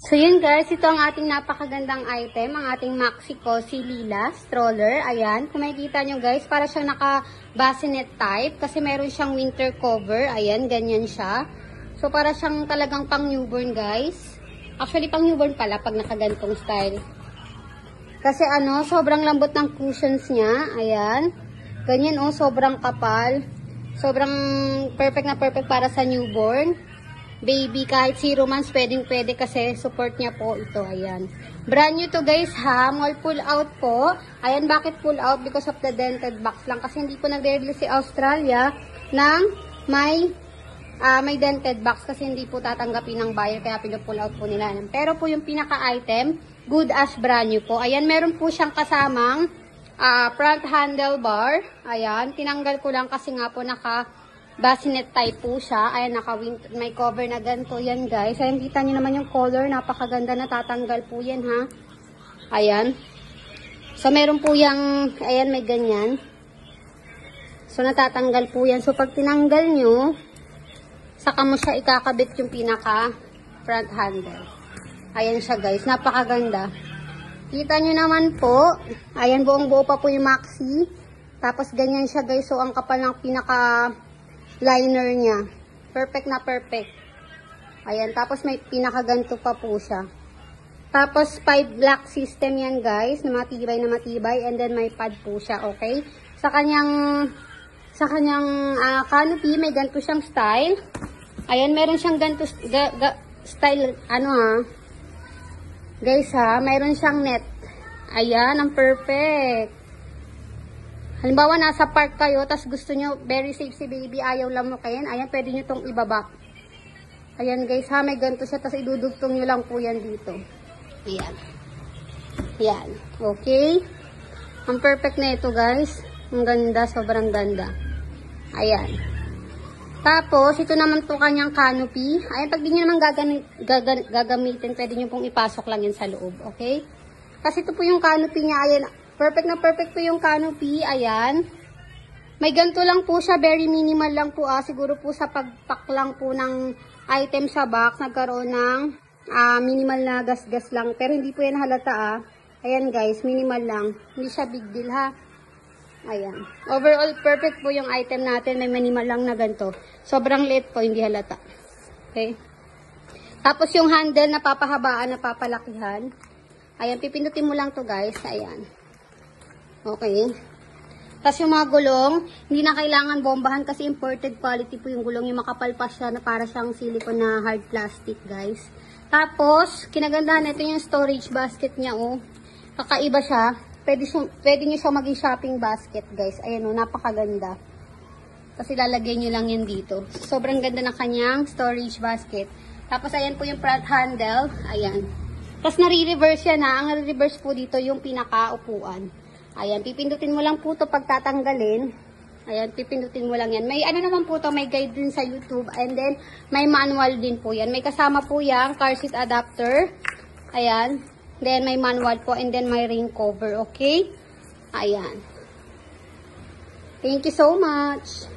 So yun guys, ito ang ating napakagandang item, ang ating Maxi Cozy Lila stroller. Ayan, kung makikita nyo guys, para siyang naka-bassinet type kasi meron siyang winter cover. Ayan, ganyan siya. So para siyang talagang pang newborn guys. Actually pang newborn pala pag nakagantong style. Kasi sobrang lambot ng cushions niya. Ayan, ganyan sobrang kapal. Sobrang perfect na perfect para sa newborn. Baby, kahit 0 months, pwede kasi support niya po ito. Ayan. Brand new to guys ha. Mall pull out po. Ayan, bakit pull out? Because of the dented box lang. Kasi hindi po nagre-release si Australia ng may dented box. Kasi hindi po tatanggapin ng buyer. Kaya pinupull out po nila. Pero po yung pinaka-item, good as brand new po. Ayan, meron po siyang kasamang front handlebar. Ayan, tinanggal ko lang kasi nga po bassinet type po siya. Ayan, may cover na ganito. Yan guys. Ayan, kita nyo naman yung color. Napakaganda, natatanggal po yan ha. Ayan. So, meron po yung, ayan, may ganyan. So, natatanggal po yan. So, pag tinanggal nyo, saka mo siya ikakabit yung pinaka front handle. Ayan siya guys. Napakaganda. Kita nyo naman po. Ayan, buong buo pa po yung Maxi. Tapos, ganyan siya guys. So, ang kapal ng pinaka liner niya. Perfect na perfect. Ayan. Tapos may pinakaganto pa po siya. Tapos 5 black system yan guys. Na matibay na matibay. And then may pad po siya. Okay. Sa kanyang canopy, may ganto siyang style. Ayan. Meron siyang ganto style. Guys ha. Meron siyang net. Ayan. Ang perfect. Halimbawa, nasa park kayo, tas gusto nyo, very safe si baby, ayaw lamukin. Ayan, pwede nyo itong ibaba. Ayan guys ha, may ganito siya, tas idudugtong nyo lang po yan dito. Ayan. Ayan. Okay. Ang perfect na ito guys. Ang ganda, sobrang ganda. Ayan. Tapos, ito naman to kanyang canopy. Ayan, pag di nyo naman gagamitin, pwede nyo pong ipasok lang yan sa loob. Okay? Kasi ito po yung canopy niya. Ayan. Perfect na perfect po yung canopy. Ayan. May ganito lang po siya. Very minimal lang po. Siguro po sa pagpack lang po ng item sa box. Nagkaroon ng minimal na gas-gas lang. Pero hindi po yan halata. Ayan guys. Minimal lang. Hindi siya big deal ha. Ayan. Overall perfect po yung item natin. May minimal lang na ganito. Sobrang liit po. Hindi halata. Okay. Tapos yung handle na papahabaan, na papalakihan. Ayan. Pipindutin mo lang to guys. Ayan. Okay. Tapos yung mga gulong, hindi na kailangan bombahan kasi imported quality po yung gulong. Yung makapal pa siya na para siyang silicone na hard plastic, guys. Tapos, kinagandahan ito yung storage basket niya, Kakaiba siya. Pwede nyo siya maging shopping basket, guys. Ayan, napakaganda. Kasi lalagay nyo lang yan dito. Sobrang ganda na kanyang storage basket. Tapos, ayan po yung front handle. Ayan. Tapos, nare-reverse yan, Ang nare-reverse po dito yung pinaka-upuan. Ayan, pipindutin mo lang po ito pag tatanggalin. Ayan, pipindutin mo lang yan. May naman po ito, may guide din sa YouTube. And then, may manual din po yan. May kasama po yan, car seat adapter. Ayan. Then, may manual po. And then, may rain cover. Okay? Ayan. Thank you so much.